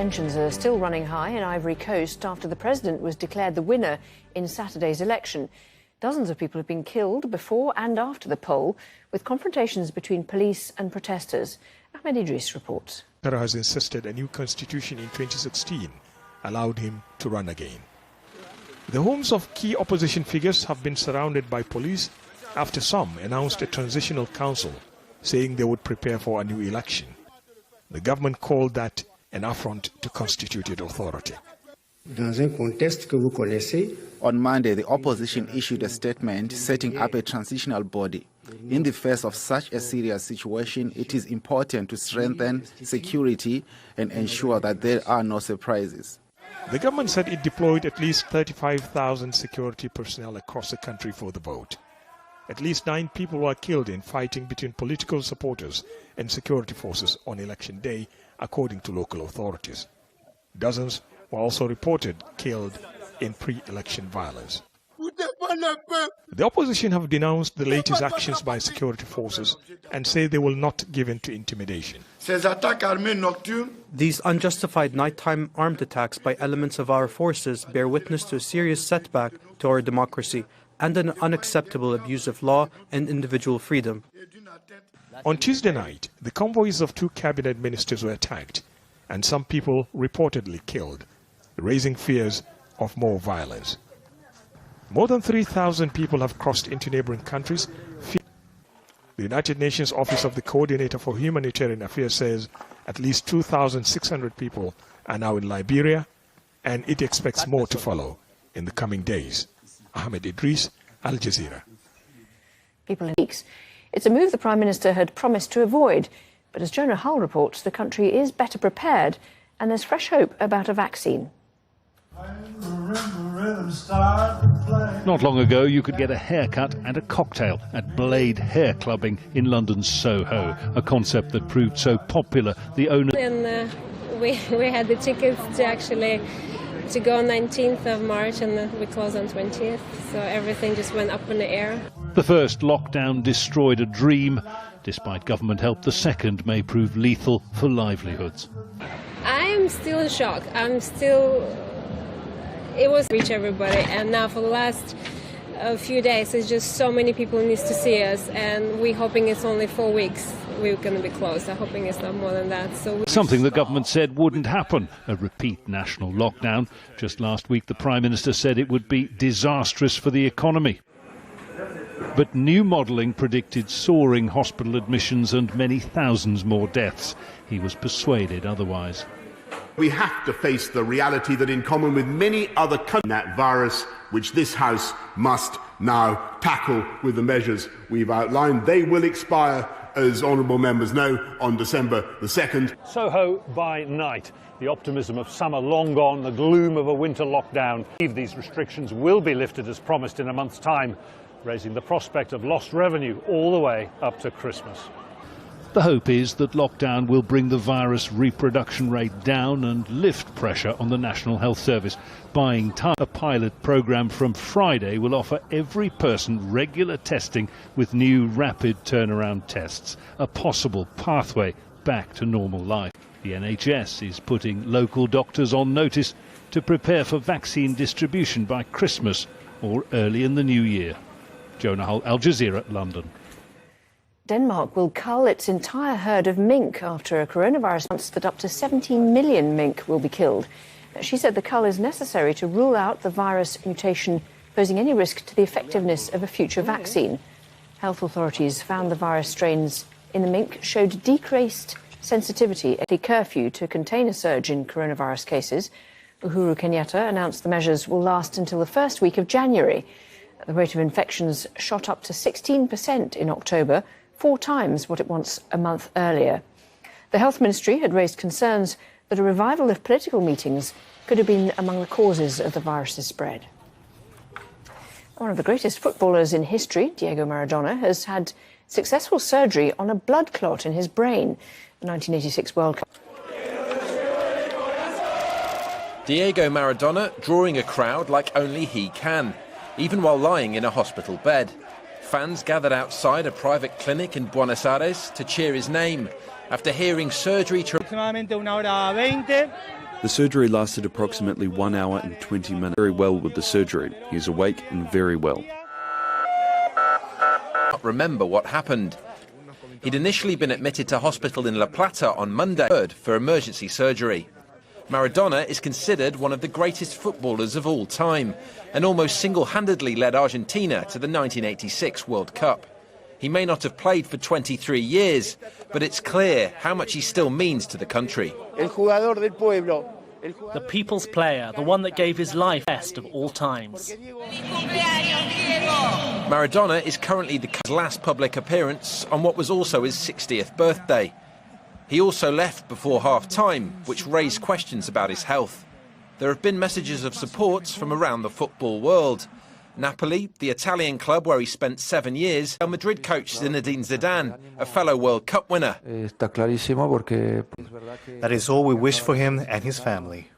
Tensions are still running high in Ivory Coast after the president was declared the winner in Saturday's election. Dozens of people have been killed before and after the poll, with confrontations between police and protesters. Ahmed Idris reports. Ouattara has insisted a new constitution in 2016 allowed him to run again. The homes of key opposition figures have been surrounded by police after some announced a transitional council, saying they would prepare for a new election. The government called that an affront to constituted authority. On Monday, the opposition issued a statement setting up a transitional body. In the face of such a serious situation, it is important to strengthen security and ensure that there are no surprises. The government said it deployed at least 35,000 security personnel across the country for the vote. At least 9 people were killed in fighting between political supporters and security forces on election day, according to local authorities. Dozens were also reported killed in pre-election violence. The opposition have denounced the latest actions by security forces and say they will not give in to intimidation. These unjustified nighttime armed attacks by elements of our forces bear witness to a serious setback to our democracy and an unacceptable abuse of law and individual freedom. On Tuesday night, the convoys of 2 cabinet ministers were attacked and some people reportedly killed, raising fears of more violence. More than 3,000 people have crossed into neighboring countries. The United Nations Office of the Coordinator for Humanitarian Affairs says at least 2,600 people are now in Liberia, and it expects more to follow in the coming days. Ahmed Idris, Al Jazeera. People in weeks. It's a move the Prime Minister had promised to avoid, but as Jonah Hull reports, the country is better prepared and there's fresh hope about a vaccine. Not long ago, you could get a haircut and a cocktail at Blade Hair Clubbing in London's Soho, a concept that proved so popular. The owner... And we had the tickets to go on 19th of March and we closed on 20th, so everything just went up in the air. The first lockdown destroyed a dream. Despite government help, the second may prove lethal for livelihoods. I am still in shock. It was reach everybody, and now for the last few days, it's just so many people need to see us, and we're hoping it's only 4 weeks we're going to be closed. I'm hoping it's not more than that. Something the government said wouldn't happen, a repeat national lockdown. Just last week, the Prime Minister said it would be disastrous for the economy. But new modelling predicted soaring hospital admissions and many thousands more deaths. He was persuaded otherwise. We have to face the reality that in common with many other countries, that virus, which this House must now tackle with the measures we've outlined, they will expire, as honourable members know, on December the 2nd. Soho by night. The optimism of summer long gone, the gloom of a winter lockdown. These restrictions will be lifted as promised in a month's time, raising the prospect of lost revenue all the way up to Christmas. The hope is that lockdown will bring the virus reproduction rate down and lift pressure on the National Health Service. Buying time. A pilot programme from Friday will offer every person regular testing with new rapid turnaround tests, a possible pathway back to normal life. The NHS is putting local doctors on notice to prepare for vaccine distribution by Christmas or early in the new year. Jonah Hull, Al Jazeera, London. Denmark will cull its entire herd of mink after a coronavirus announced that up to 17 million mink will be killed. She said the cull is necessary to rule out the virus mutation posing any risk to the effectiveness of a future vaccine. Health authorities found the virus strains in the mink showed decreased sensitivity at the curfew to contain a surge in coronavirus cases. Uhuru Kenyatta announced the measures will last until the first week of January. The rate of infections shot up to 16% in October, 4 times what it was a month earlier. The Health Ministry had raised concerns that a revival of political meetings could have been among the causes of the virus's spread. One of the greatest footballers in history, Diego Maradona, has had successful surgery on a blood clot in his brain. The 1986 World Cup. Diego Maradona drawing a crowd like only he can, even while lying in a hospital bed. Fans gathered outside a private clinic in Buenos Aires to cheer his name after hearing surgery. The surgery lasted approximately 1 hour and 20 minutes. Very well with the surgery. He's awake and very well. Remember what happened. He'd initially been admitted to hospital in La Plata on Monday for emergency surgery. Maradona is considered one of the greatest footballers of all time and almost single-handedly led Argentina to the 1986 World Cup. He may not have played for 23 years, but it's clear how much he still means to the country. The people's player, the one that gave his life best of all times. Maradona is currently the last public appearance on what was also his 60th birthday. He also left before half-time, which raised questions about his health. There have been messages of support from around the football world. Napoli, the Italian club where he spent 7 years, Real Madrid coach Zinedine Zidane, a fellow World Cup winner. That is all we wish for him and his family.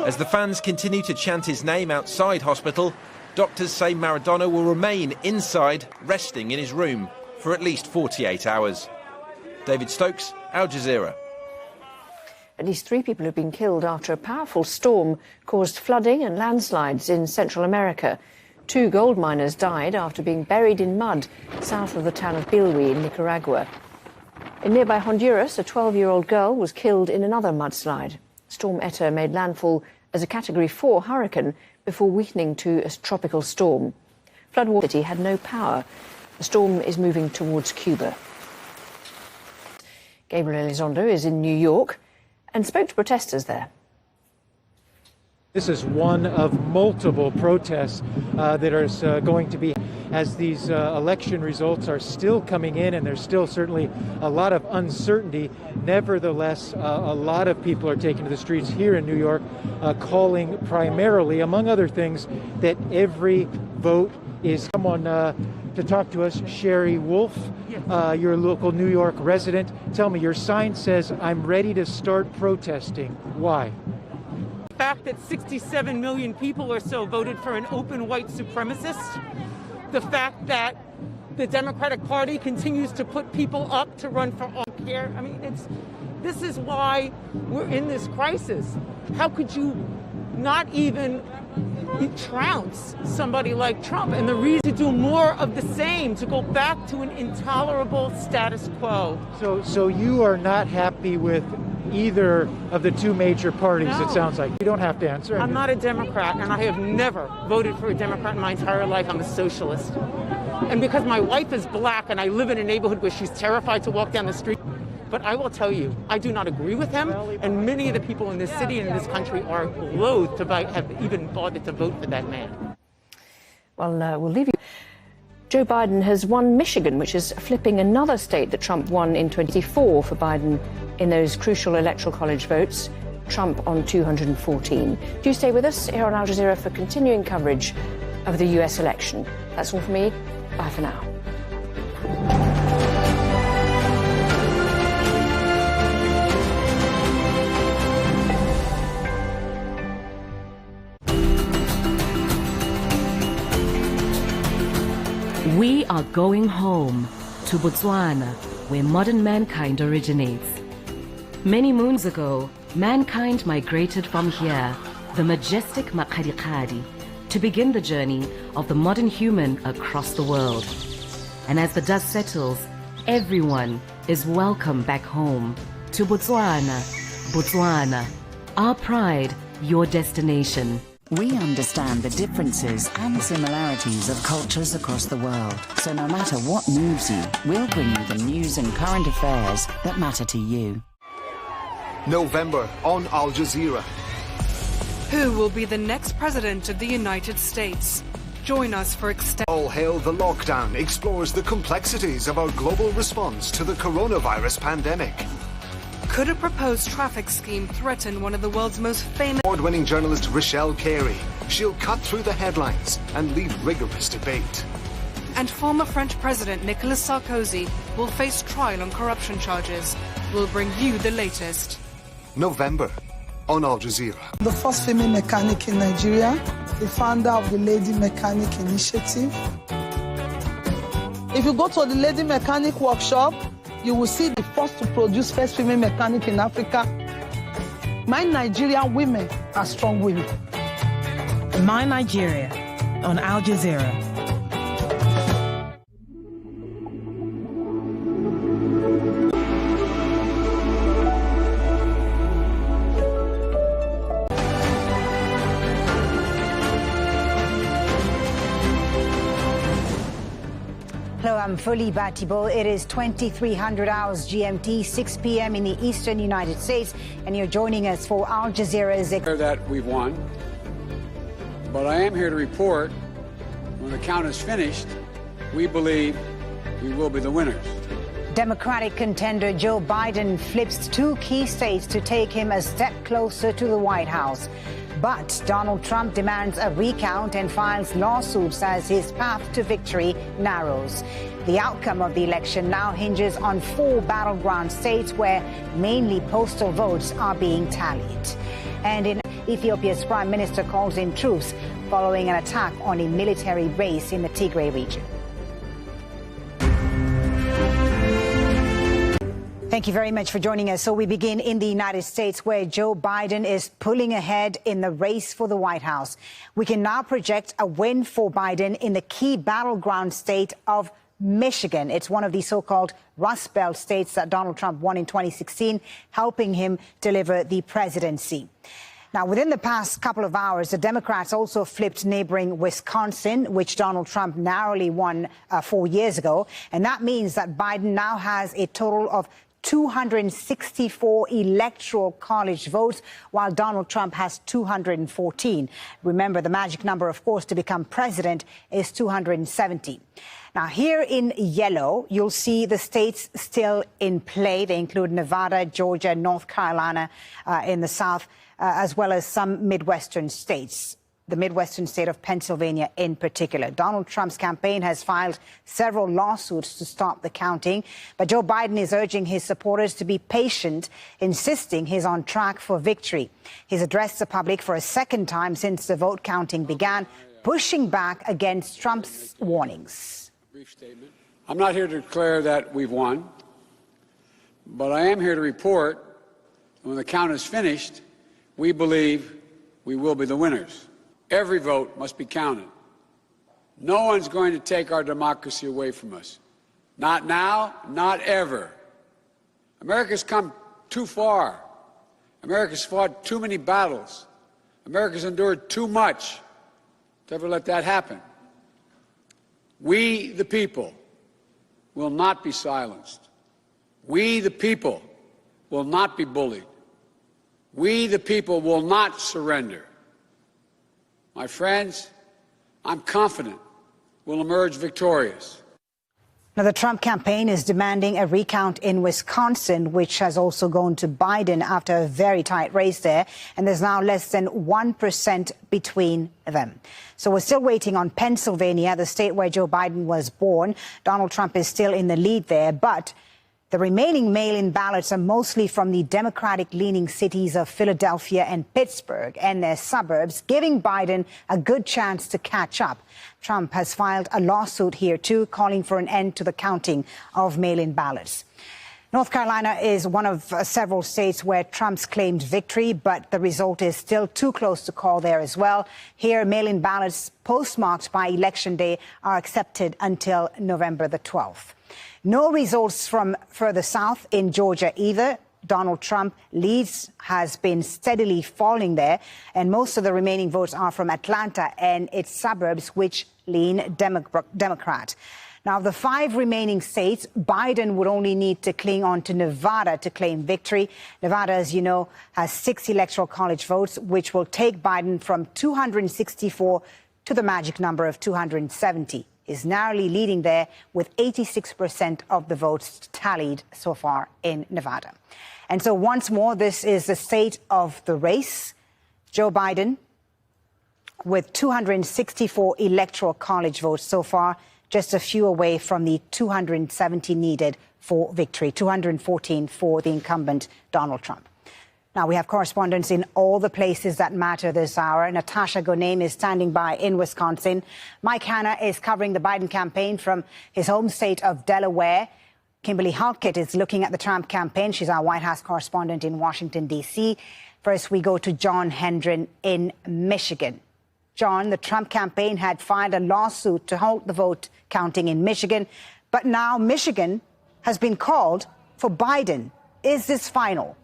As the fans continue to chant his name outside hospital, doctors say Maradona will remain inside, resting in his room for at least 48 hours. David Stokes, Al Jazeera. At least 3 people have been killed after a powerful storm caused flooding and landslides in Central America. 2 gold miners died after being buried in mud south of the town of Bilwi in Nicaragua. In nearby Honduras, a 12-year-old girl was killed in another mudslide. Storm Eta made landfall as a Category 4 hurricane before weakening to a tropical storm. Floodwater City had no power. The storm is moving towards Cuba. Gabriel Elizondo is in New York and spoke to protesters there. This is one of multiple protests that are going to be as these election results are still coming in, and there's still certainly a lot of uncertainty. Nevertheless, a lot of people are taking to the streets here in New York, calling primarily, among other things, that every vote is someone to talk to us. Sherry Wolf, your local New York resident. Tell me, your sign says, "I'm ready to start protesting." Why? The fact that 67 million people or so voted for an open white supremacist. The fact that the Democratic Party continues to put people up to run for all care. I mean, this is why we're in this crisis. How could you not even trounce somebody like Trump? And the reason to do more of the same, to go back to an intolerable status quo. So you are not happy with either of the 2 major parties, No. It sounds like. You don't have to answer. I'm not a Democrat, and I have never voted for a Democrat in my entire life. I'm a socialist. And because my wife is black and I live in a neighborhood where she's terrified to walk down the street, but I will tell you, I do not agree with him, and many of the people in this city and in this country are loath to have even bothered to vote for that man. Well, we'll leave you. Joe Biden has won Michigan, which is flipping another state that Trump won in 2024 for Biden in those crucial electoral college votes. Trump on 214. Do stay with us here on Al Jazeera for continuing coverage of the US election. That's all for me. Bye for now. We are going home to Botswana, where modern mankind originates. Many moons ago, mankind migrated from here, the majestic Makgadikgadi, to begin the journey of the modern human across the world. And as the dust settles, everyone is welcome back home to Botswana. Botswana, our pride, your destination. We understand the differences and similarities of cultures across the world. So no matter what moves you, we'll bring you the news and current affairs that matter to you. November on Al Jazeera. Who will be the next president of the United States? Join us for All Hail the Lockdown explores the complexities of our global response to the coronavirus pandemic. Could a proposed traffic scheme threaten one of the world's most famous... Award-winning journalist Rochelle Carey. She'll cut through the headlines and lead rigorous debate. And former French President Nicolas Sarkozy will face trial on corruption charges. We'll bring you the latest. November on Al Jazeera. The first female mechanic in Nigeria, the founder of the Lady Mechanic Initiative. If you go to the Lady Mechanic workshop, you will see the first to produce first female mechanic in Africa. My Nigerian women are strong women. My Nigeria on Al Jazeera. Hello, I'm Fuli Batibo. It is 2300 hours GMT, 6 p.m. in the eastern United States, and you're joining us for Al Jazeera's... ...that we've won, but I am here to report when the count is finished, we believe we will be the winners. Democratic contender Joe Biden flips 2 key states to take him a step closer to the White House. But Donald Trump demands a recount and files lawsuits as his path to victory narrows. The outcome of the election now hinges on 4 battleground states where mainly postal votes are being tallied. And in Ethiopia's prime minister calls in troops following an attack on a military base in the Tigray region. Thank you very much for joining us. So we begin in the United States, where Joe Biden is pulling ahead in the race for the White House. We can now project a win for Biden in the key battleground state of Michigan. It's one of the so-called Rust Belt states that Donald Trump won in 2016, helping him deliver the presidency. Now, within the past couple of hours, the Democrats also flipped neighboring Wisconsin, which Donald Trump narrowly won 4 years ago. And that means that Biden now has a total of 264 electoral college votes, while Donald Trump has 214. Remember, the magic number, of course, to become president is 270. Now, here in yellow, you'll see the states still in play. They include Nevada, Georgia, North Carolina in the south, as well as some Midwestern states. The Midwestern state of Pennsylvania in particular. Donald Trump's campaign has filed several lawsuits to stop the counting, but Joe Biden is urging his supporters to be patient, insisting he's on track for victory. He's addressed the public for a second time since the vote counting began, pushing back against Trump's warnings. Brief statement. I'm not here to declare that we've won, but I am here to report when the count is finished, we believe we will be the winners. Every vote must be counted. No one's going to take our democracy away from us. Not now, not ever. America's come too far. America's fought too many battles. America's endured too much to ever let that happen. We, the people, will not be silenced. We, the people, will not be bullied. We, the people, will not surrender. My friends, I'm confident we'll emerge victorious. Now, the Trump campaign is demanding a recount in Wisconsin, which has also gone to Biden after a very tight race there. And there's now less than 1% between them. So we're still waiting on Pennsylvania, the state where Joe Biden was born. Donald Trump is still in the lead there, but the remaining mail-in ballots are mostly from the Democratic-leaning cities of Philadelphia and Pittsburgh and their suburbs, giving Biden a good chance to catch up. Trump has filed a lawsuit here, too, calling for an end to the counting of mail-in ballots. North Carolina is one of several states where Trump's claimed victory, but the result is still too close to call there as well. Here, mail-in ballots postmarked by Election Day are accepted until November the 12th. No results from further south in Georgia either. Donald Trump leads has been steadily falling there, and most of the remaining votes are from Atlanta and its suburbs, which lean Democrat. Now, of the 5 remaining states, Biden would only need to cling on to Nevada to claim victory. Nevada, as you know, has 6 electoral college votes, which will take Biden from 264 to the magic number of 270. Is narrowly leading there with 86% of the votes tallied so far in Nevada. And so once more, this is the state of the race. Joe Biden with 264 electoral college votes so far, just a few away from the 270 needed for victory, 214 for the incumbent Donald Trump. Now, we have correspondents in all the places that matter this hour. Natasha Gonem is standing by in Wisconsin. Mike Hanna is covering the Biden campaign from his home state of Delaware. Kimberly Halkett is looking at the Trump campaign. She's our White House correspondent in Washington, D.C. First, we go to John Hendren in Michigan. John, the Trump campaign had filed a lawsuit to halt the vote counting in Michigan, but now Michigan has been called for Biden. Is this final?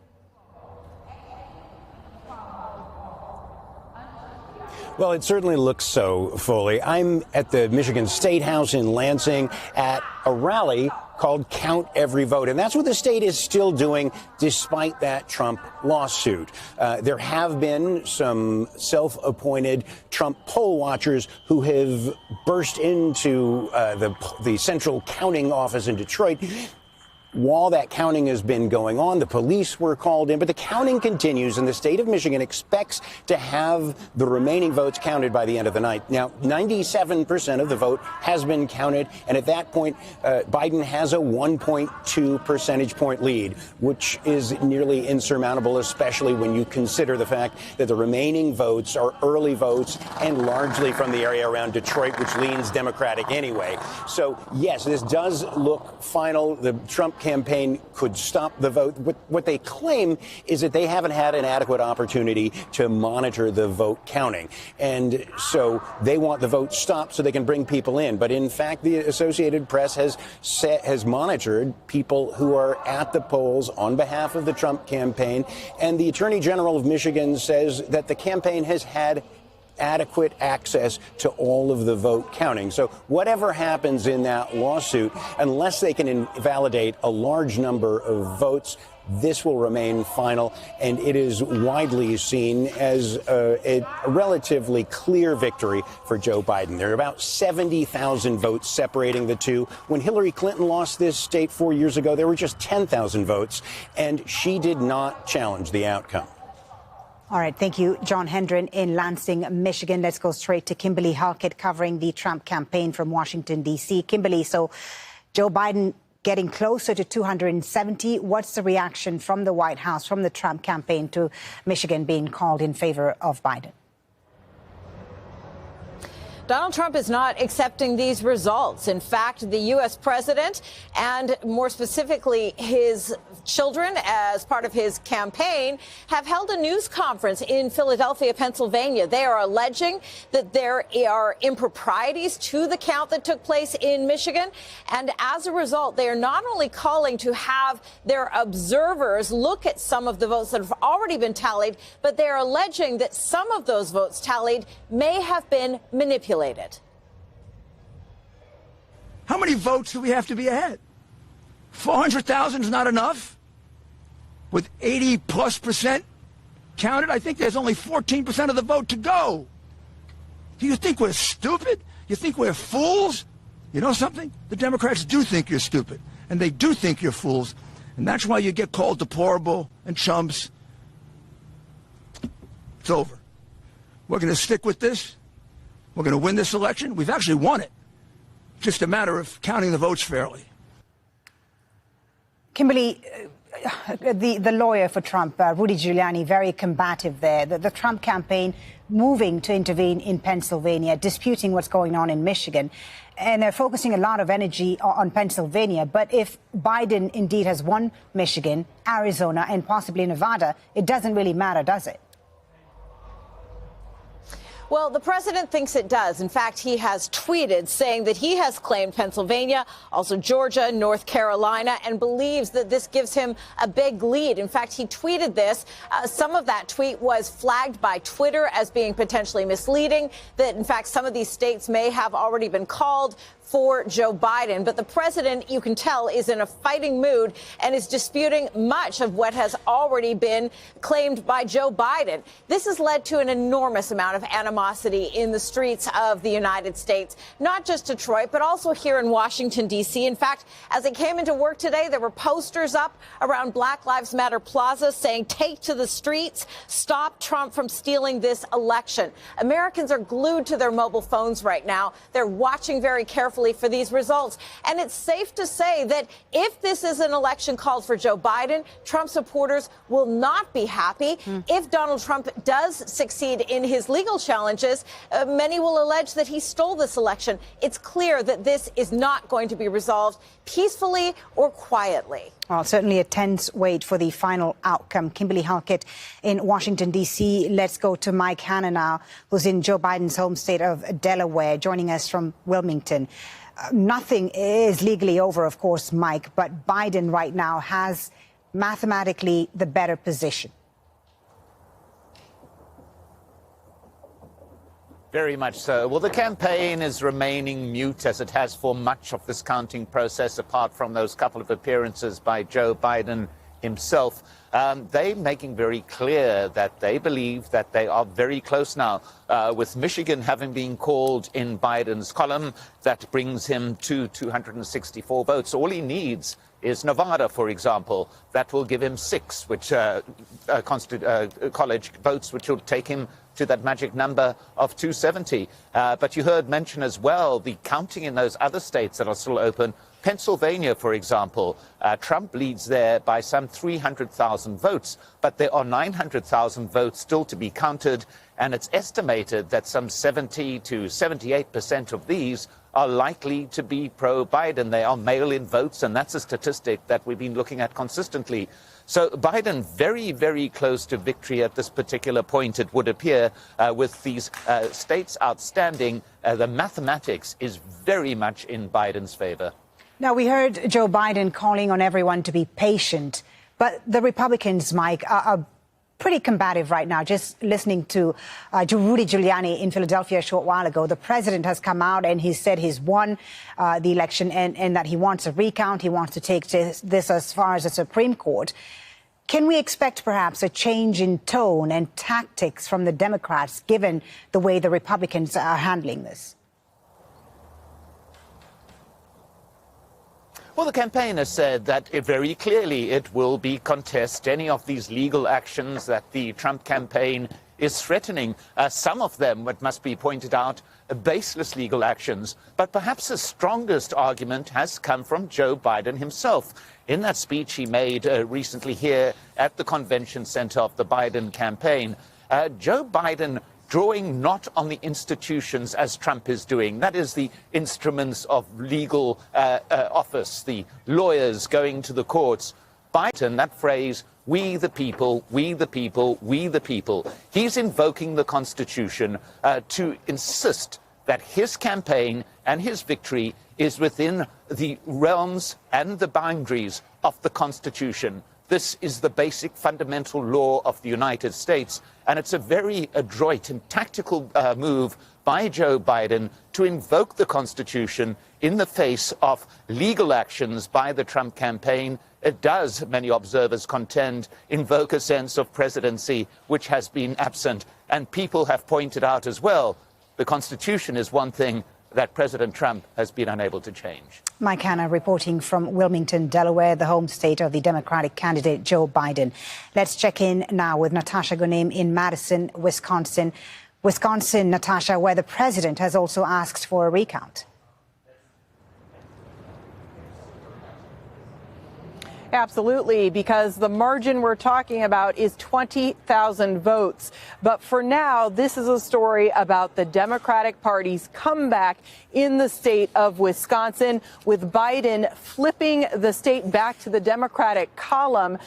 Well, it certainly looks so, Foley. I'm at the Michigan State House in Lansing at a rally called Count Every Vote. And that's what the state is still doing despite that Trump lawsuit. There have been some self-appointed Trump poll watchers who have burst into the central counting office in Detroit. While that counting has been going on, the police were called in, but the counting continues, and the state of Michigan expects to have the remaining votes counted by the end of the night. Now, 97% of the vote has been counted, and at that point, Biden has a 1.2 percentage point lead, which is nearly insurmountable, especially when you consider the fact that the remaining votes are early votes and largely from the area around Detroit, which leans Democratic anyway. So, yes, this does look final. The Trump campaign could stop the vote. What they claim is that they haven't had an adequate opportunity to monitor the vote counting. And so they want the vote stopped so they can bring people in. But in fact, the Associated Press has monitored people who are at the polls on behalf of the Trump campaign. And the Attorney General of Michigan says that the campaign has had adequate access to all of the vote counting. So whatever happens in that lawsuit, unless they can invalidate a large number of votes, this will remain final, and it is widely seen as a relatively clear victory for Joe Biden. There are about 70,000 votes separating the two. When Hillary Clinton lost this state 4 years ago, there were just 10,000 votes, and she did not challenge the outcome. All right. Thank you, John Hendren in Lansing, Michigan. Let's go straight to Kimberly Halkett covering the Trump campaign from Washington, D.C. Kimberly, so Joe Biden getting closer to 270. What's the reaction from the White House, from the Trump campaign to Michigan being called in favor of Biden? Donald Trump is not accepting these results. In fact, the U.S. president and more specifically his children, as part of his campaign, have held a news conference in Philadelphia, Pennsylvania. They are alleging that there are improprieties to the count that took place in Michigan. And as a result, they are not only calling to have their observers look at some of the votes that have already been tallied, but they are alleging that some of those votes tallied may have been manipulated. How many votes do we have to be ahead? 400,000 is not enough? With 80+% counted, I think there's only 14% of the vote to go. Do you think we're stupid? You think we're fools? You know something? The Democrats do think you're stupid, and they do think you're fools, and that's why you get called deplorable and chumps. It's over. We're going to stick with this. We're going to win this election. We've actually won it. Just a matter of counting the votes fairly. Kimberly, the lawyer for Trump, Rudy Giuliani, very combative there. The Trump campaign moving to intervene in Pennsylvania, disputing what's going on in Michigan. And they're focusing a lot of energy on Pennsylvania. But if Biden indeed has won Michigan, Arizona, and possibly Nevada, it doesn't really matter, does it? Well, the president thinks it does. In fact, he has tweeted saying that he has claimed Pennsylvania, also Georgia, North Carolina, and believes that this gives him a big lead. In fact, he tweeted this. Some of that tweet was flagged by Twitter as being potentially misleading, that, in fact, some of these states may have already been called for Joe Biden. But the president, you can tell, is in a fighting mood and is disputing much of what has already been claimed by Joe Biden. This has led to an enormous amount of animosity in the streets of the United States, not just Detroit, but also here in Washington, D.C. In fact, as I came into work today, there were posters up around Black Lives Matter Plaza saying, "Take to the streets, stop Trump from stealing this election." Americans are glued to their mobile phones right now. They're watching very carefully carefully for these results. And it's safe to say that if this is an election called for Joe Biden, Trump supporters will not be happy. If Donald Trump does succeed in his legal challenges, many will allege that he stole this election. It's clear that this is not going to be resolved peacefully or quietly. Well, certainly a tense wait for the final outcome. Kimberly Halkett in Washington, D.C. Let's go to Mike Hanna now, who's in Joe Biden's home state of Delaware, joining us from Wilmington. Nothing is legally over, of course, Mike, but Biden right now has mathematically the better position. Very much so. Well, the campaign is remaining mute as it has for much of this counting process, apart from those couple of appearances by Joe Biden himself. They're making very clear that they believe that they are very close now, with Michigan having been called in Biden's column. That brings him to 264 votes. All he needs is Nevada, for example. That will give him 6, which college votes, which will take him to that magic number of 270. But you heard mention as well the counting in those other states that are still open. Pennsylvania, for example, Trump leads there by some 300,000 votes, but there are 900,000 votes still to be counted, and it's estimated that some 70 to 78% of these are likely to be pro-Biden. They are mail-in votes, and that's a statistic that we've been looking at consistently. So Biden very, very close to victory at this particular point, it would appear, with these states outstanding. The mathematics is very much in Biden's favor. Now, we heard Joe Biden calling on everyone to be patient, but the Republicans, Mike, are pretty combative right now. Just listening to Rudy Giuliani in Philadelphia a short while ago, the president has come out and he said he's won the election and that he wants a recount. He wants to take this as far as the Supreme Court. Can we expect perhaps a change in tone and tactics from the Democrats, given the way the Republicans are handling this? Well, the campaign has said that very clearly it will be contest any of these legal actions that the Trump campaign is threatening. Some of them, it must be pointed out, baseless legal actions. But perhaps the strongest argument has come from Joe Biden himself. In that speech he made recently here at the convention center of the Biden campaign, Joe Biden drawing not on the institutions as Trump is doing. That is the instruments of legal office, the lawyers going to the courts. Biden, that phrase, we the people, we the people, we the people. He's invoking the Constitution to insist that his campaign and his victory is within the realms and the boundaries of the Constitution. This is the basic fundamental law of the United States, and it's a very adroit and tactical move by Joe Biden to invoke the Constitution in the face of legal actions by the Trump campaign. It does, many observers contend, invoke a sense of presidency which has been absent, and people have pointed out as well, the Constitution is one thing that President Trump has been unable to change. Mike Hanna reporting from Wilmington, Delaware, the home state of the Democratic candidate Joe Biden. Let's check in now with Natasha Gonim in Madison, Wisconsin. Wisconsin, Natasha, where the president has also asked for a recount. Absolutely, because the margin we're talking about is 20,000 votes. But for now, this is a story about the Democratic Party's comeback in the state of Wisconsin, with Biden flipping the state back to the Democratic column.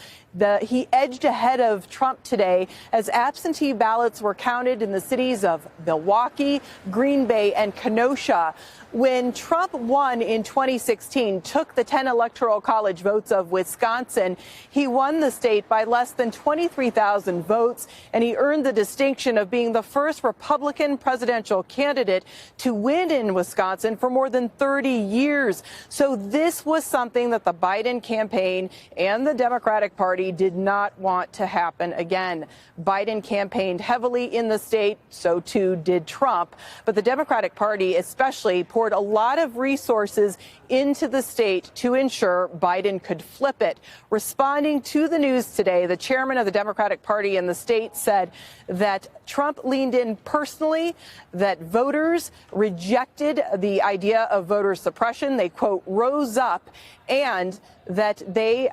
He edged ahead of Trump today as absentee ballots were counted in the cities of Milwaukee, Green Bay, and Kenosha. When Trump won in 2016, took the 10 electoral college votes of Wisconsin, he won the state by less than 23,000 votes, and he earned the distinction of being the first Republican presidential candidate to win in Wisconsin for more than 30 years. So this was something that the Biden campaign and the Democratic Party did not want to happen again. Biden campaigned heavily in the state, so too did Trump. But the Democratic Party especially poured a lot of resources into the state to ensure Biden could flip it. Responding to the news today, the chairman of the Democratic Party in the state said that Trump leaned in personally, that voters rejected the idea of voter suppression. They, quote, rose up, and that they,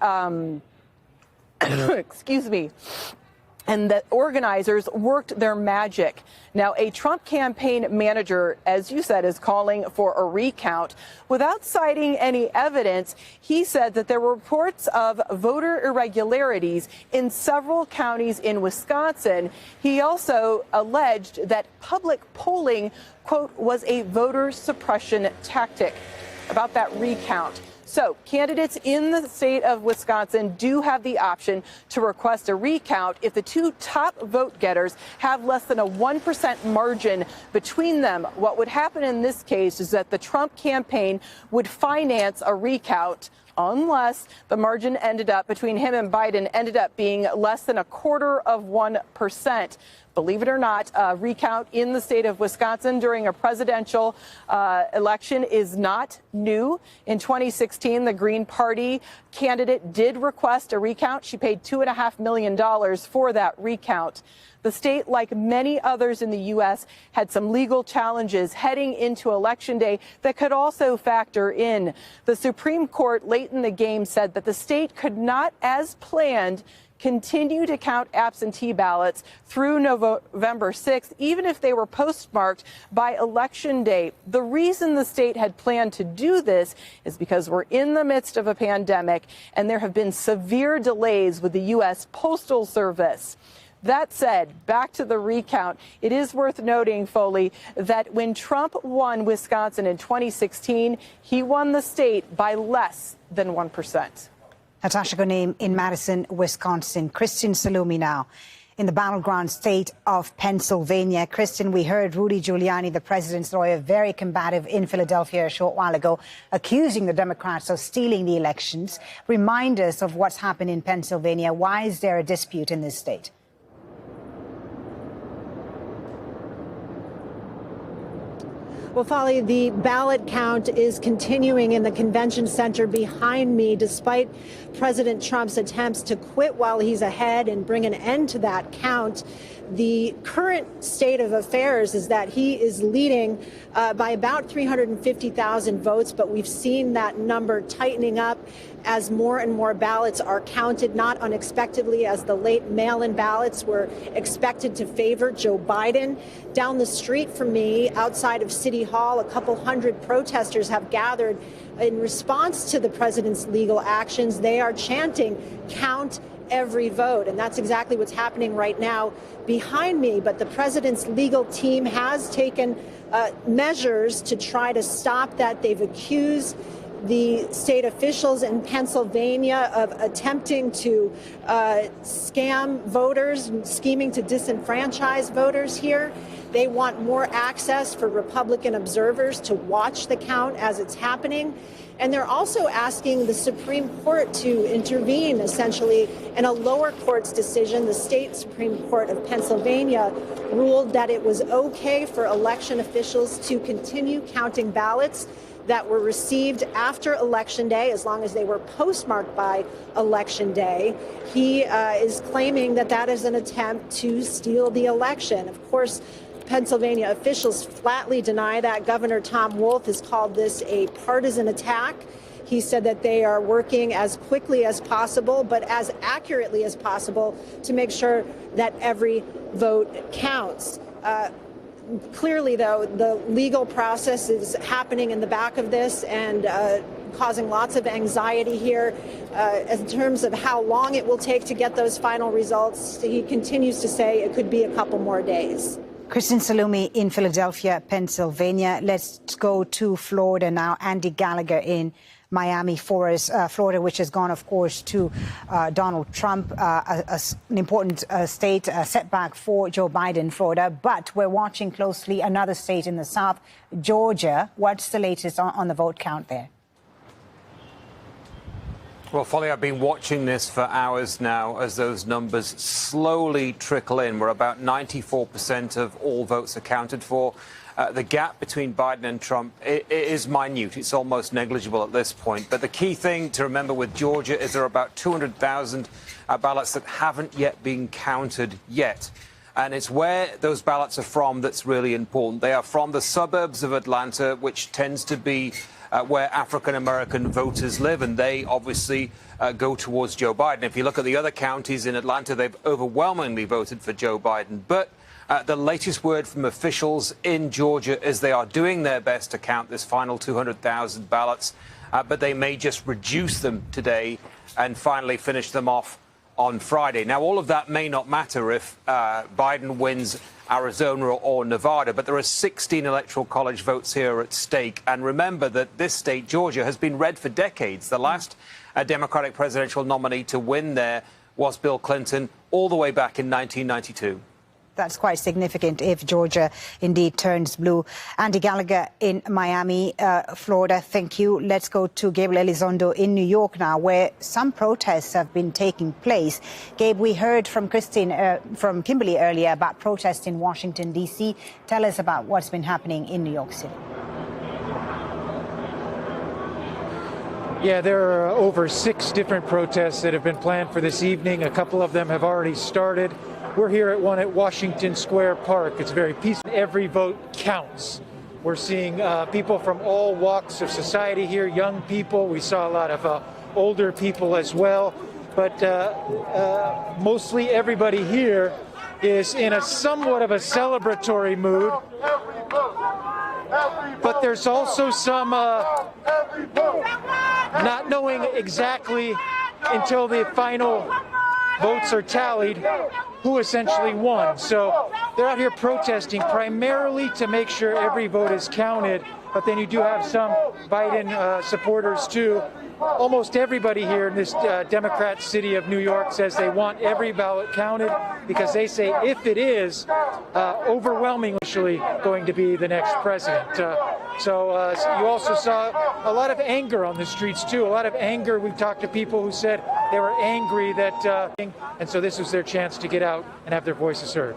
excuse me, and that organizers worked their magic. Now, a Trump campaign manager, as you said, is calling for a recount. Without citing any evidence, he said that there were reports of voter irregularities in several counties in Wisconsin. He also alleged that public polling, quote, was a voter suppression tactic. About that recount. So candidates in the state of Wisconsin do have the option to request a recount if the two top vote getters have less than a 1% margin between them. What would happen in this case is that the Trump campaign would finance a recount unless the margin between him and Biden ended up being less than 0.25%. Believe it or not, a recount in the state of Wisconsin during a presidential election is not new. In 2016, the Green Party candidate did request a recount. She paid $2.5 million for that recount. The state, like many others in the U.S., had some legal challenges heading into Election Day that could also factor in. The Supreme Court late in the game said that the state could not, as planned, continue to count absentee ballots through November 6th, even if they were postmarked by Election Day. The reason the state had planned to do this is because we're in the midst of a pandemic and there have been severe delays with the U.S. Postal Service. That said, back to the recount, it is worth noting, Foley, that when Trump won Wisconsin in 2016, he won the state by less than 1%. Natasha Goneim in Madison, Wisconsin. Kristen Salumi now in the battleground state of Pennsylvania. Kristen, we heard Rudy Giuliani, the president's lawyer, very combative in Philadelphia a short while ago, accusing the Democrats of stealing the elections. Remind us of what's happened in Pennsylvania. Why is there a dispute in this state? Well, Folly, the ballot count is continuing in the convention center behind me, despite President Trump's attempts to quit while he's ahead and bring an end to that count. The current state of affairs is that he is leading by about 350,000 votes, but we've seen that number tightening up as more and more ballots are counted, not unexpectedly, as the late mail-in ballots were expected to favor Joe Biden. Down the street from me, outside of City Hall, a couple hundred protesters have gathered in response to the president's legal actions. They are chanting, "Count every vote," and that's exactly what's happening right now behind me. But the president's legal team has taken measures to try to stop that. They've accused the state officials in Pennsylvania of attempting to scam voters and scheming to disenfranchise voters here. They want more access for Republican observers to watch the count as it's happening. And they're also asking the Supreme Court to intervene, essentially, in a lower court's decision. The state Supreme Court of Pennsylvania ruled that it was okay for election officials to continue counting ballots that were received after Election Day, as long as they were postmarked by Election Day. He is claiming that that is an attempt to steal the election. Of course, Pennsylvania officials flatly deny that. Governor Tom Wolf has called this a partisan attack. He said that they are working as quickly as possible, but as accurately as possible, to make sure that every vote counts. Clearly, though, the legal process is happening in the back of this and causing lots of anxiety here in terms of how long it will take to get those final results. He continues to say it could be a couple more days. Kristen Salumi in Philadelphia, Pennsylvania. Let's go to Florida now. Andy Gallagher in Miami for us, Florida, which has gone, of course, to Donald Trump, an important state, setback for Joe Biden, Florida. But we're watching closely another state in the South, Georgia. What's the latest on the vote count there? Well, Folly, I've been watching this for hours now as those numbers slowly trickle in. We're about 94% of all votes accounted for. the gap between Biden and Trump is minute. It's almost negligible at this point. But the key thing to remember with Georgia is there are about 200,000 ballots that haven't yet been counted yet. And it's where those ballots are from that's really important. They are from the suburbs of Atlanta, which tends to be where African-American voters live, and they obviously go towards Joe Biden. If you look at the other counties in Atlanta, they've overwhelmingly voted for Joe Biden. But the latest word from officials in Georgia is they are doing their best to count this final 200,000 ballots, but they may just reduce them today and finally finish them off on Friday. Now, all of that may not matter if Biden wins Arizona or Nevada, but there are 16 electoral college votes here at stake. And remember that this state, Georgia, has been red for decades. The last Democratic presidential nominee to win there was Bill Clinton all the way back in 1992. That's quite significant if Georgia indeed turns blue. Andy Gallagher in Miami, Florida, thank you. Let's go to Gabriel Elizondo in New York now, where some protests have been taking place. Gabe, we heard from Kimberly earlier about protests in Washington, D.C. Tell us about what's been happening in New York City. Yeah, there are over 6 different protests that have been planned for this evening. A couple of them have already started. We're here at one at Washington Square Park. It's very peaceful. Every vote counts. We're seeing people from all walks of society here, young people. We saw a lot of older people as well. But mostly everybody here is in a somewhat of a celebratory mood. But there's also some not knowing exactly until the final votes are tallied who essentially won. So they're out here protesting primarily to make sure every vote is counted. But then you do have some Biden supporters, too. Almost everybody here in this Democrat city of New York says they want every ballot counted because they say if it is, overwhelmingly going to be the next president. So you also saw a lot of anger on the streets, too. A lot of anger. We talked to people who said they were angry that, and so this was their chance to get out and have their voices heard.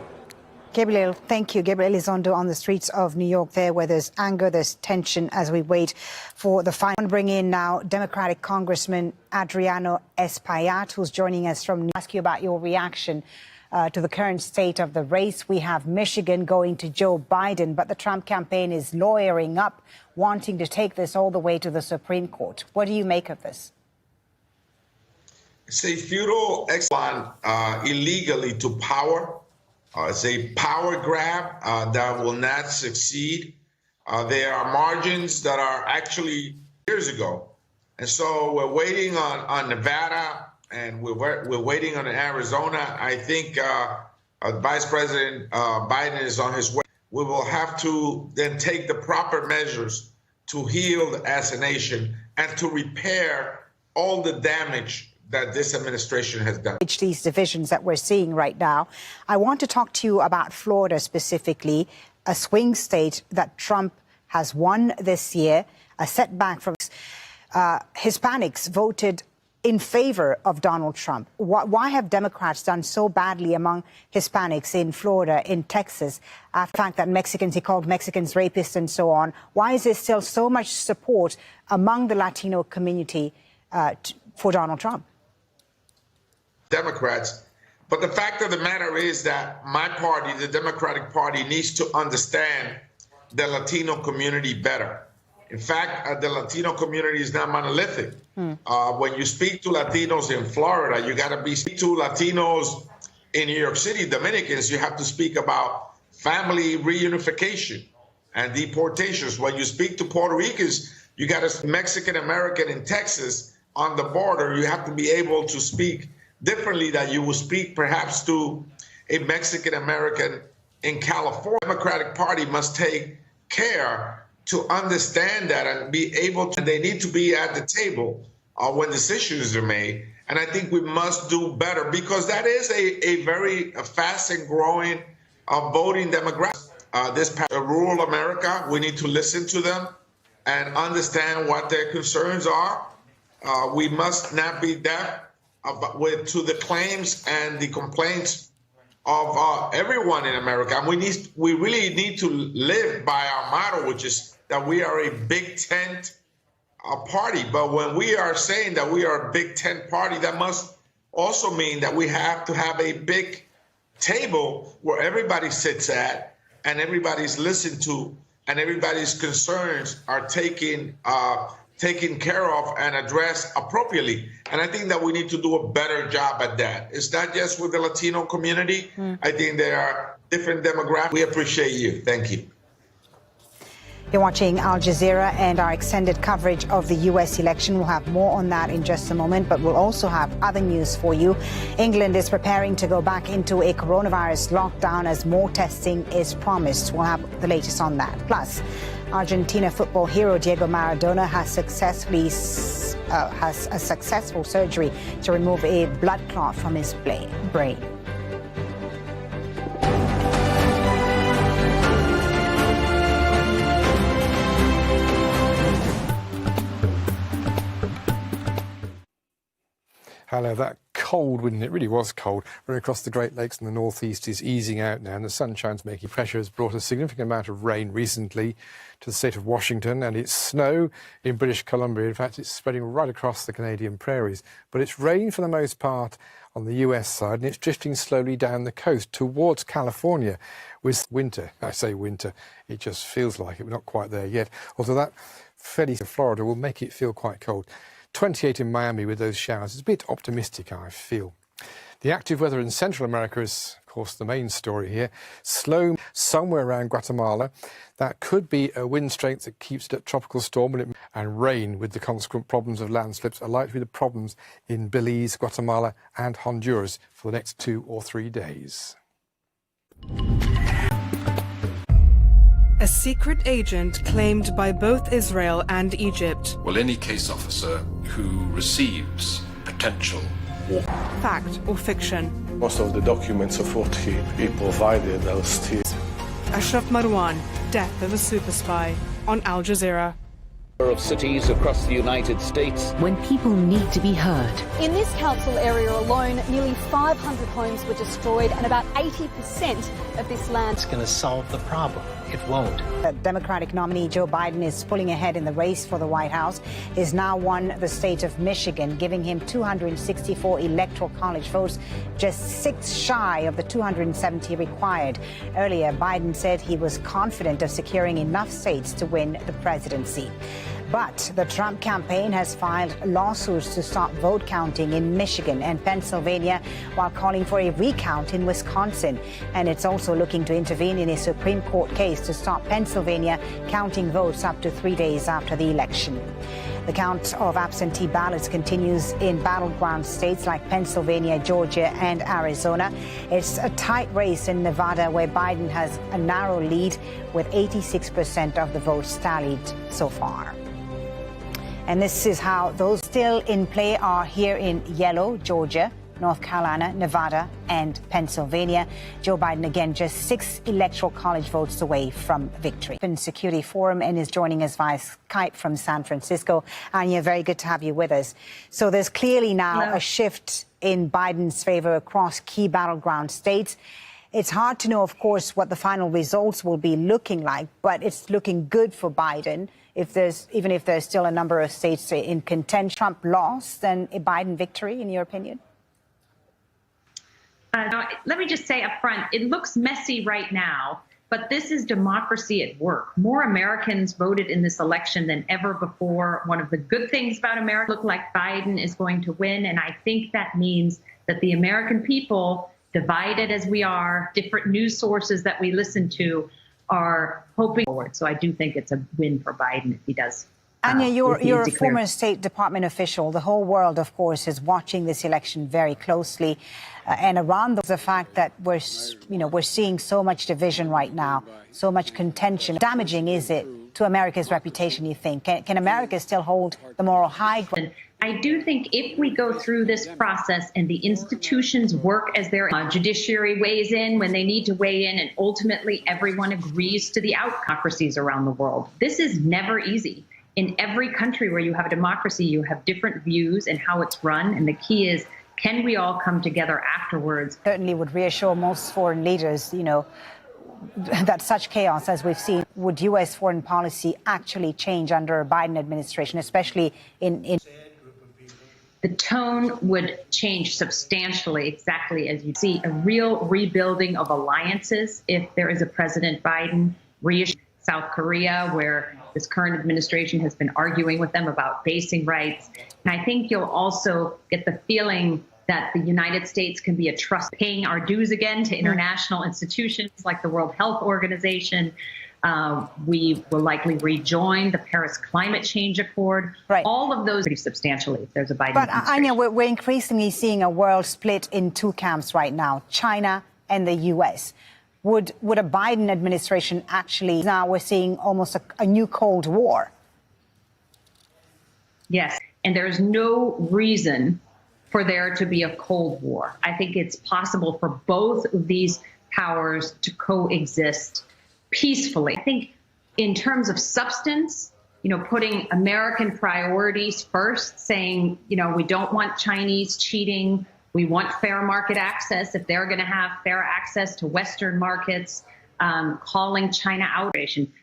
Gabriel, thank you. Gabriel Elizondo on the streets of New York there, where there's anger, there's tension as we wait for the final. Bring in now Democratic Congressman Adriano Espaillat, who's joining us from. Ask you about your reaction to the current state of the race. We have Michigan going to Joe Biden, but the Trump campaign is lawyering up, wanting to take this all the way to the Supreme Court. What do you make of this? It's a futile illegally to power. It's a power grab that will not succeed. There are margins that are actually years ago. And so we're waiting on Nevada and we're waiting on Arizona. I think Vice President Biden is on his way. We will have to then take the proper measures to heal as a nation and to repair all the damage that this administration has done. These divisions that we're seeing right now. I want to talk to you about Florida specifically, a swing state that Trump has won this year, a setback from Hispanics voted in favor of Donald Trump. Why have Democrats done so badly among Hispanics in Florida, in Texas, after the fact that Mexicans, he called Mexicans rapists and so on? Why is there still so much support among the Latino community for Donald Trump? Democrats. But the fact of the matter is that my party, the Democratic Party, needs to understand the Latino community better. In fact, the Latino community is not monolithic. When you speak to Latinos in Florida, you got to speak to Latinos in New York City, Dominicans, you have to speak about family reunification and deportations. When you speak to Puerto Ricans, you got a Mexican American in Texas on the border, you have to be able to speak differently that you will speak perhaps to a Mexican American in California. The Democratic Party must take care to understand that and be able to, they need to be at the table when decisions are made. And I think we must do better because that is a very fast and growing voting demographic. This rural America, we need to listen to them and understand what their concerns are. We must not be deaf to the claims and the complaints of everyone in America. And we really need to live by our motto, which is that we are a big tent party. But when we are saying that we are a big tent party, that must also mean that we have to have a big table where everybody sits at and everybody's listened to and everybody's concerns are taken care of and addressed appropriately. And I think that we need to do a better job at that. It's not just with the Latino community. I think there are different demographics. We appreciate you. Thank you. You're watching Al Jazeera and our extended coverage of the U.S. election. We'll have more on that in just a moment, but we'll also have other news for you. England is preparing to go back into a coronavirus lockdown as more testing is promised. We'll have the latest on that. Plus, Argentina football hero Diego Maradona has a successful surgery to remove a blood clot from his brain. Hello, that cold wind, it really was cold, right across the Great Lakes and the northeast is easing out now and the sunshine's making pressure has brought a significant amount of rain recently to the state of Washington, and it's snow in British Columbia. In fact, it's spreading right across the Canadian prairies. But it's rain for the most part on the US side, and it's drifting slowly down the coast towards California with winter. I say winter, it just feels like it. We're not quite there yet, although that fairly to Florida will make it feel quite cold. 28 in Miami with those showers. It's a bit optimistic, I feel. The active weather in Central America is, of course, the main story here. Slow somewhere around Guatemala. That could be a wind strength that keeps it at tropical storm, and rain with the consequent problems of landslips are likely to be the problems in Belize, Guatemala and Honduras for the next 2 or 3 days. A secret agent claimed by both Israel and Egypt. Well, any case officer who receives potential war. Fact or fiction? Most of the documents of what he provided are still. Ashraf Marwan, Death of a Super Spy, on Al Jazeera. Of cities across the United States. When people need to be heard. In this council area alone, nearly 500 homes were destroyed and about 80% of this land. It's going to solve the problem. It won't. The Democratic nominee Joe Biden is pulling ahead in the race for the White House. He's now won the state of Michigan, giving him 264 electoral college votes, just 6 shy of the 270 required. Earlier, Biden said he was confident of securing enough states to win the presidency. But the Trump campaign has filed lawsuits to stop vote counting in Michigan and Pennsylvania while calling for a recount in Wisconsin. And it's also looking to intervene in a Supreme Court case to stop Pennsylvania counting votes up to 3 days after the election. The count of absentee ballots continues in battleground states like Pennsylvania, Georgia, and Arizona. It's a tight race in Nevada where Biden has a narrow lead with 86% of the votes tallied so far. And this is how those still in play are here in yellow: Georgia, North Carolina, Nevada, and Pennsylvania. Joe Biden, again, just 6 electoral college votes away from victory. Open Security Forum and is joining us via Skype from San Francisco. Anya, very good to have you with us. So there's clearly now a shift in Biden's favor across key battleground states. It's hard to know, of course, what the final results will be looking like, but it's looking good for Biden. Even if there's still a number of states in contention. Trump lost, then a Biden victory, in your opinion? Let me just say up front, it looks messy right now, but this is democracy at work. More Americans voted in this election than ever before. One of the good things about America look like Biden is going to win, and I think that means that the American people, divided as we are, different news sources that we listen to, are hoping forward. So I do think it's a win for Biden if he does. Anya, you're a former State Department official. The whole world, of course, is watching this election very closely. And around the fact that we're seeing so much division right now, so much contention. Damaging is it to America's reputation, you think? Can America still hold the moral high ground? I do think if we go through this process and the institutions work as their judiciary weighs in when they need to weigh in, and ultimately everyone agrees to the democracies around the world. This is never easy. In every country where you have a democracy, you have different views and how it's run. And the key is, Can we all come together afterwards? Certainly would reassure most foreign leaders, that such chaos as we've seen, would U.S. foreign policy actually change under a Biden administration, especially in The tone would change substantially, exactly as you see a real rebuilding of alliances if there is a President Biden. South Korea, where this current administration has been arguing with them about basing rights. And I think you'll also get the feeling that the United States can be a trust, paying our dues again to international institutions like the World Health Organization. We will likely rejoin the Paris Climate Change Accord. Right. All of those pretty substantially if there's a Biden But administration. Anya, we're increasingly seeing a world split in two camps right now, China and the U.S. Would a Biden administration actually, now we're seeing almost a new Cold War? Yes, and there's no reason for there to be a Cold War. I think it's possible for both of these powers to coexist peacefully. I think in terms of substance, putting American priorities first, saying, we don't want Chinese cheating. We want fair market access if they're going to have fair access to Western markets, calling China out.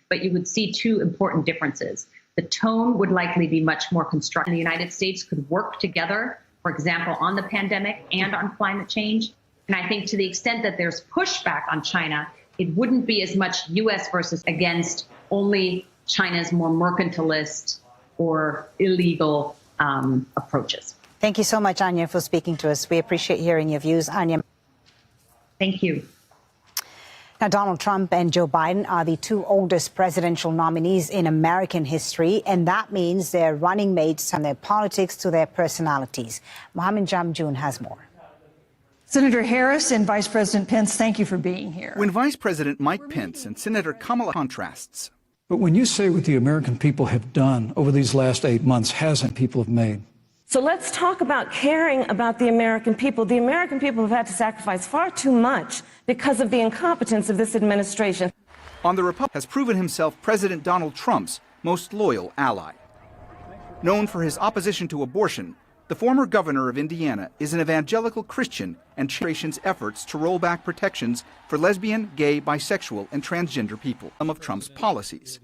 But you would see two important differences. The tone would likely be much more constructive. The United States could work together, for example, on the pandemic and on climate change. And I think to the extent that there's pushback on China, it wouldn't be as much U.S. versus against only China's more mercantilist or illegal approaches. Thank you so much, Anya, for speaking to us. We appreciate hearing your views. Anya. Thank you. Now, Donald Trump and Joe Biden are the two oldest presidential nominees in American history, and that means they're running mates from their politics to their personalities. Mohammed Jamjoon has more. Senator Harris and Vice President Pence, thank you for being here. When Vice President Mike Pence and Senator Kamala contrasts. But when you say what the American people have done over these last 8 months, hasn't people have made? So let's talk about caring about the American people. The American people have had to sacrifice far too much because of the incompetence of this administration. On the Republic has proven himself President Donald Trump's most loyal ally. Known for his opposition to abortion, the former governor of Indiana is an evangelical Christian and cherishes efforts to roll back protections for lesbian, gay, bisexual, and transgender people. Some of Trump's policies.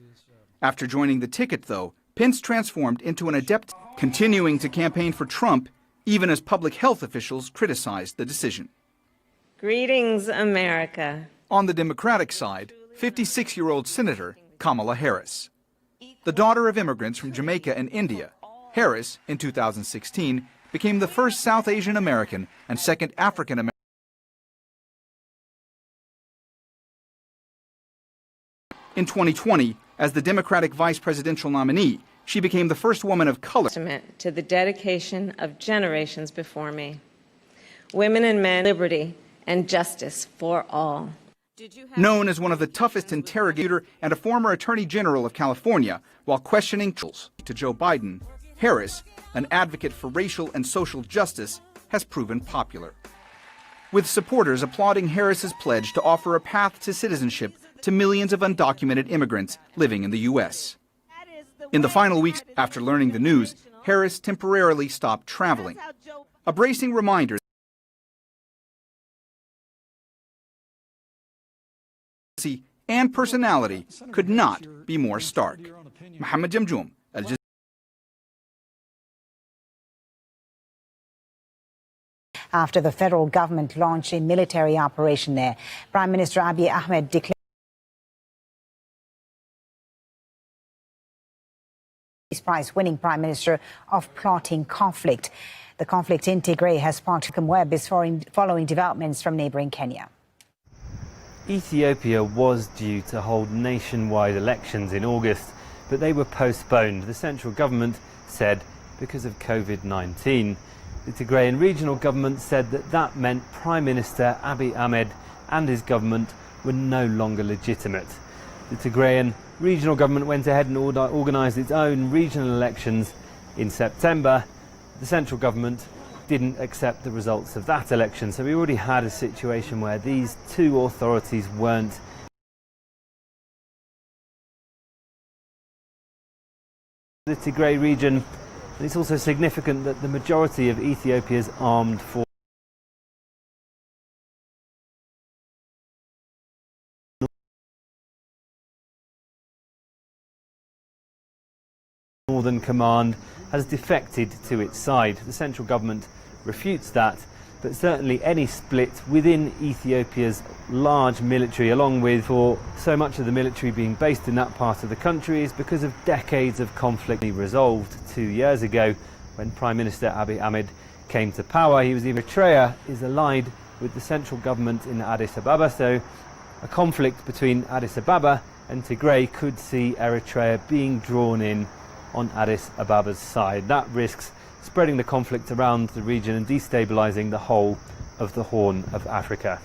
After joining the ticket, though, Pence transformed into an adept, continuing to campaign for Trump, even as public health officials criticized the decision. Greetings, America. On the Democratic side, 56-year-old Senator Kamala Harris. The daughter of immigrants from Jamaica and India, Harris, in 2016, became the first South Asian American and second African American. In 2020, as the Democratic vice presidential nominee, she became the first woman of color. To the dedication of generations before me. Women and men, liberty and justice for all. Known as one of the toughest interrogators and a former Attorney General of California while questioning to Joe Biden, Harris, an advocate for racial and social justice, has proven popular. With supporters applauding Harris's pledge to offer a path to citizenship to millions of undocumented immigrants living in the U.S. In the final weeks after learning the news, Harris temporarily stopped traveling. A bracing reminder and personality could not be more stark. Mohammed Jamjoon, Al Jazeera. After the federal government launched a military operation there, Prime Minister Abiy Ahmed declared Prize-winning Prime Minister of plotting conflict. The conflict in Tigray has sparked web is following developments from neighboring Kenya. Ethiopia was due to hold nationwide elections in August, but they were postponed, the central government said, because of COVID-19. The Tigrayan regional government said that meant Prime Minister Abiy Ahmed and his government were no longer legitimate. The Tigrayan regional government went ahead and organised its own regional elections in September. The central government didn't accept the results of that election, so we already had a situation where these two authorities weren't the Tigray region. And it's also significant that the majority of Ethiopia's armed forces Northern Command has defected to its side. The central government refutes that, but certainly any split within Ethiopia's large military, along with for so much of the military being based in that part of the country, is because of decades of conflict resolved 2 years ago when Prime Minister Abiy Ahmed came to power. Eritrea is allied with the central government in Addis Ababa, so a conflict between Addis Ababa and Tigray could see Eritrea being drawn in on Addis Ababa's side. That risks spreading the conflict around the region and destabilising the whole of the Horn of Africa.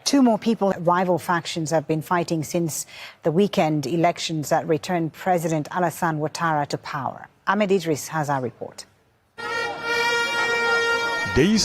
Two more people, rival factions, have been fighting since the weekend elections that returned President Alassane Ouattara to power. Ahmed Idris has our report. Days